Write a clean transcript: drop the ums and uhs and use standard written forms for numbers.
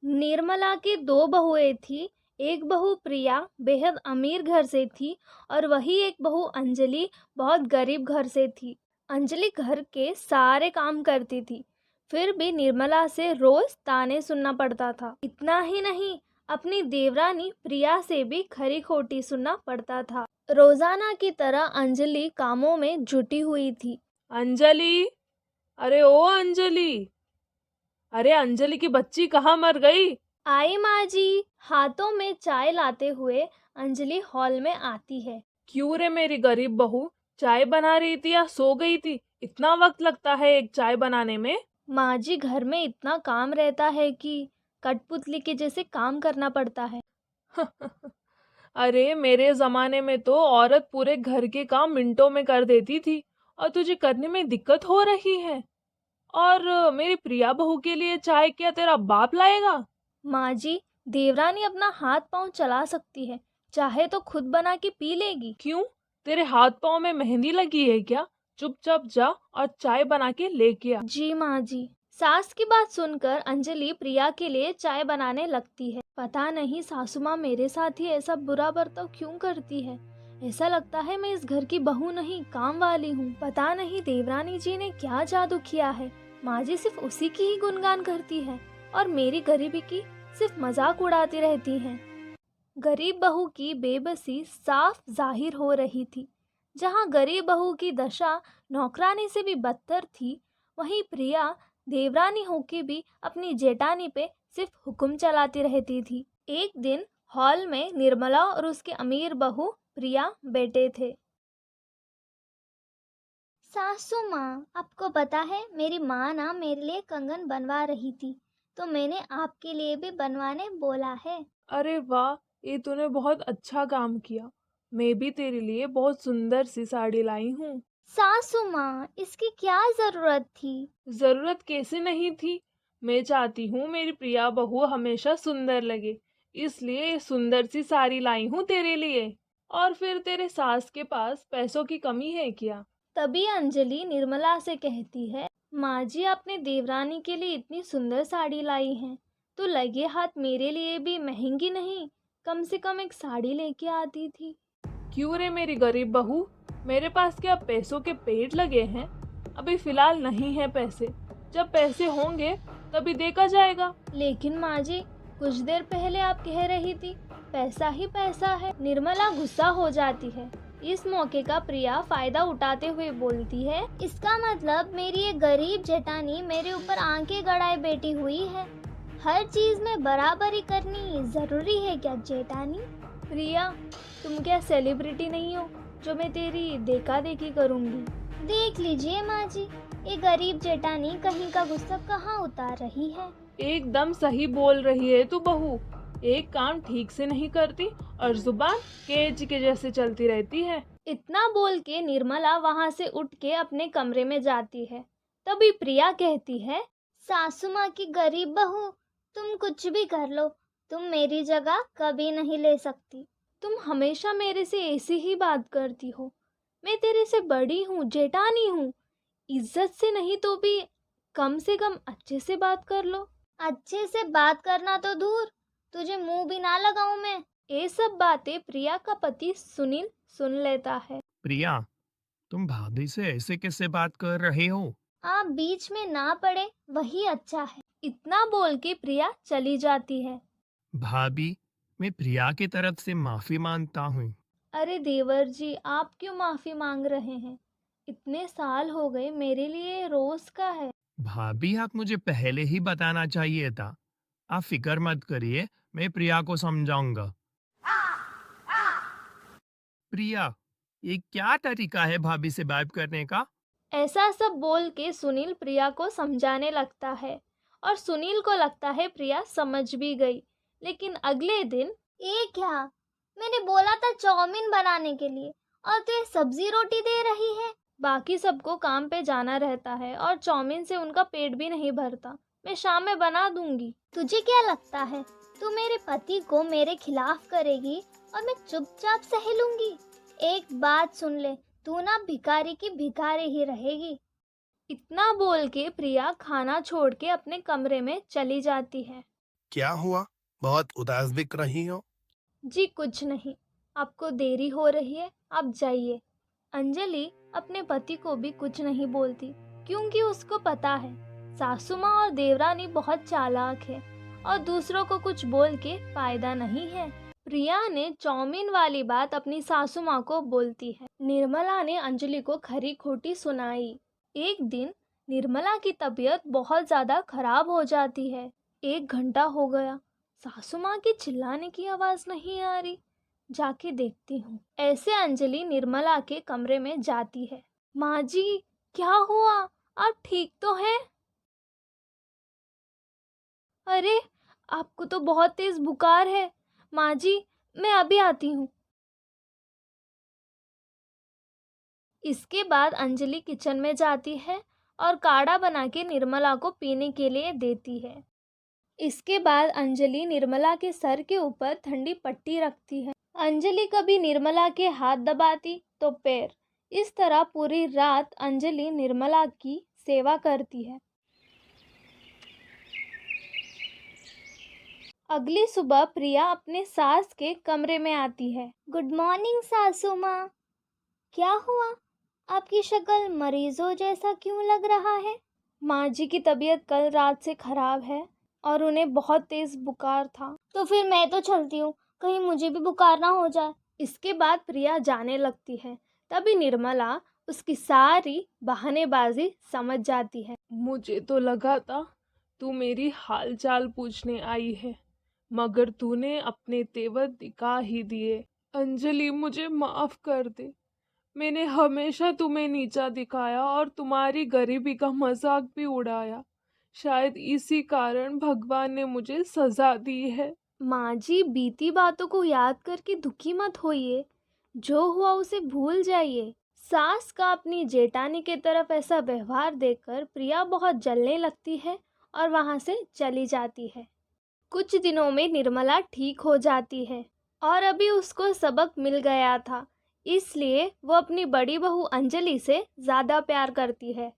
निर्मला की दो बहुएं थी। एक बहू प्रिया बेहद अमीर घर से थी और वही एक बहू अंजलि बहुत गरीब घर से थी। अंजलि घर के सारे काम करती थी, फिर भी निर्मला से रोज ताने सुनना पड़ता था। इतना ही नहीं, अपनी देवरानी प्रिया से भी खरी खोटी सुनना पड़ता था। रोजाना की तरह अंजलि कामों में जुटी हुई थी। अंजलि, अरे ओ अंजलि, अरे अंजलि की बच्ची कहाँ मर गई? आई माँ जी। हाथों में चाय लाते हुए अंजलि हॉल में आती है। क्यों रे मेरी गरीब बहू, चाय बना रही थी या सो गई थी? इतना वक्त लगता है एक चाय बनाने में? माँ जी, घर में इतना काम रहता है कि कठपुतली के जैसे काम करना पड़ता है। अरे मेरे जमाने में तो औरत पूरे घर के काम मिनटों में कर देती थी और तुझे करने में दिक्कत हो रही है। और मेरी प्रिया बहू के लिए चाय क्या तेरा बाप लाएगा? माँ जी, देवरानी अपना हाथ पांव चला सकती है, चाहे तो खुद बना के पी लेगी। क्यों, तेरे हाथ पांव में मेहंदी लगी है क्या? चुपचाप जा और चाय बना के लेके आ। जी माँ जी। सास की बात सुनकर अंजलि प्रिया के लिए चाय बनाने लगती है। पता नहीं सासू माँ मेरे साथ ही ऐसा बुरा बर्ताव क्यों करती है। ऐसा लगता है मैं इस घर की बहू नहीं, काम वाली हूँ। पता नहीं देवरानी जी ने क्या जादू किया है। माँ जी सिर्फ उसी की ही गुणगान करती है और मेरी गरीबी की सिर्फ मजाक उड़ाती रहती है। गरीब बहू की बेबसी साफ जाहिर हो रही थी। जहाँ गरीब बहू की दशा नौकरानी से भी बदतर थी, वहीं प्रिया देवरानी होके भी अपनी जेठानी पे सिर्फ हुक्म चलाती रहती थी। एक दिन हॉल में निर्मला और उसकी अमीर बहू प्रिया बैठे थे। सासू माँ, आपको पता है मेरी माँ ना मेरे लिए कंगन बनवा रही थी, तो मैंने आपके लिए भी बनवाने बोला है। अरे वाह, ये तूने बहुत अच्छा काम किया। मैं भी तेरे लिए बहुत सुंदर सी साड़ी लाई हूँ। सासू माँ, इसकी क्या जरूरत थी? जरूरत कैसे नहीं थी? मैं चाहती हूँ मेरी प्रिया बहू हमेशा सुंदर लगे, इसलिए ये सुंदर सी साड़ी लाई हूँ तेरे लिए। और फिर तेरे सास के पास पैसों की कमी है क्या? तभी अंजलि निर्मला से कहती है, माँ जी आपने देवरानी के लिए इतनी सुंदर साड़ी लाई है, तो लगे हाथ मेरे लिए भी महंगी नहीं, कम से कम एक साड़ी लेके आती थी। क्यों रे मेरी गरीब बहू, मेरे पास क्या पैसों के पेड़ लगे हैं? अभी फिलहाल नहीं है पैसे, जब पैसे होंगे तभी देखा जाएगा। लेकिन माँ जी, कुछ देर पहले आप कह रही थी पैसा ही पैसा है। निर्मला गुस्सा हो जाती है। इस मौके का प्रिया फायदा उठाते हुए बोलती है, इसका मतलब मेरी ये गरीब जेठानी मेरे ऊपर आंखें गड़ाए बैठी हुई है। हर चीज में बराबरी करनी जरूरी है क्या जेठानी? प्रिया तुम क्या सेलिब्रिटी नहीं हो जो मैं तेरी देखा देखी करूंगी। देख लीजिए माँ जी, ये गरीब जेठानी कहीं का गुस्सा कहाँ उतार रही है। एकदम सही बोल रही है तू बहू। एक काम ठीक से नहीं करती और जुबान केज के जैसे चलती रहती है। इतना बोल के निर्मला वहां से उठ के अपने कमरे में जाती है। तभी प्रिया कहती है, सासू माँ की गरीब बहू, तुम कुछ भी कर लो, तुम मेरी जगह कभी नहीं ले सकती। तुम हमेशा मेरे से ऐसी ही बात करती हो। मैं तेरे से बड़ी हूँ, जेठानी हूँ। इज्जत से नहीं तो भी कम से कम अच्छे से बात कर लो। अच्छे से बात करना तो दूर, तुझे मुंह भी ना लगाऊं मैं। ये सब बातें प्रिया का पति सुनील सुन लेता है। प्रिया, तुम भाभी से ऐसे कैसे बात कर रहे हो? आप बीच में ना पड़े वही अच्छा है। इतना बोल के प्रिया चली जाती है। भाभी, मैं प्रिया की तरफ से माफी मांगता हूँ। अरे देवर जी, आप क्यों माफी मांग रहे हैं? इतने साल हो गए, मेरे लिए रोज का है। भाभी, आप मुझे पहले ही बताना चाहिए था। आप फिक्र मत करिए, मैं प्रिया को समझाऊंगा। प्रिया, ये क्या तरीका है भाभी से बात करने का? ऐसा सब बोल के सुनील प्रिया को समझाने लगता है और सुनील को लगता है प्रिया समझ भी गई। लेकिन अगले दिन ये क्या, मैंने बोला था चाउमीन बनाने के लिए और तू ये सब्जी रोटी दे रही है। बाकी सबको काम पे जाना रहता है और चाउमीन से उनका पेट भी नहीं भरता। मैं शाम में बना दूंगी। तुझे क्या लगता है तू मेरे पति को मेरे खिलाफ करेगी और मैं चुपचाप सह लूंगी? एक बात सुन ले, तू ना भिखारी की भिखारी ही रहेगी। इतना बोल के प्रिया खाना छोड़ के अपने कमरे में चली जाती है। क्या हुआ? बहुत उदास दिख रही हो। जी कुछ नहीं, आपको देरी हो रही है, आप जाइए। अंजलि अपने पति को भी कुछ नहीं बोलती क्योंकि उसको पता है सासू माँ और देवरानी बहुत चालाक है और दूसरों को कुछ बोल के फायदा नहीं है। प्रिया ने चाउमीन वाली बात अपनी सासू माँ को बोलती है। निर्मला ने अंजलि को खरी खोटी सुनाई। एक दिन निर्मला की तबीयत बहुत ज्यादा खराब हो जाती है। 1 घंटा हो गया, सासू माँ की चिल्लाने की आवाज नहीं आ रही। जाके देखती हूँ। ऐसे अंजलि निर्मला के कमरे में जाती है। माँ जी, क्या हुआ? आप ठीक तो हैं? अरे, आपको तो बहुत तेज बुखार है। माँ जी, मैं अभी आती हूँ। इसके बाद अंजलि किचन में जाती है और काढ़ा बना के निर्मला को पीने के लिए देती है। इसके बाद अंजलि निर्मला के सर के ऊपर ठंडी पट्टी रखती है। अंजलि कभी निर्मला के हाथ दबाती तो पैर। इस तरह पूरी रात अंजलि निर्मला की सेवा करती है। अगली सुबह प्रिया अपने सास के कमरे में आती है। गुड मॉर्निंग सासू माँ। क्या हुआ? आपकी शक्ल मरीजों जैसा क्यों लग रहा है? माँ जी की तबीयत कल रात से खराब है और उन्हें बहुत तेज बुखार था। तो फिर मैं तो चलती हूँ, कहीं मुझे भी बुखार ना हो जाए। इसके बाद प्रिया जाने लगती है। तभी निर्मला उसकी सारी बहानेबाजी समझ जाती है। मुझे तो लगा था तू मेरी हाल चाल पूछने आई है, मगर तूने अपने तेवर दिखा ही दिए। अंजलि, मुझे माफ कर दे। मैंने हमेशा तुम्हें नीचा दिखाया और तुम्हारी गरीबी का मजाक भी उड़ाया। शायद इसी कारण भगवान ने मुझे सजा दी है। माँ जी, बीती बातों को याद करके दुखी मत होइए। जो हुआ उसे भूल जाइए। सास का अपनी जेठानी की तरफ ऐसा व्यवहार देखकर प्रिया बहुत जलने लगती है और वहां से चली जाती है। कुछ दिनों में निर्मला ठीक हो जाती है और अभी उसको सबक मिल गया था, इसलिए वो अपनी बड़ी बहू अंजलि से ज़्यादा प्यार करती है।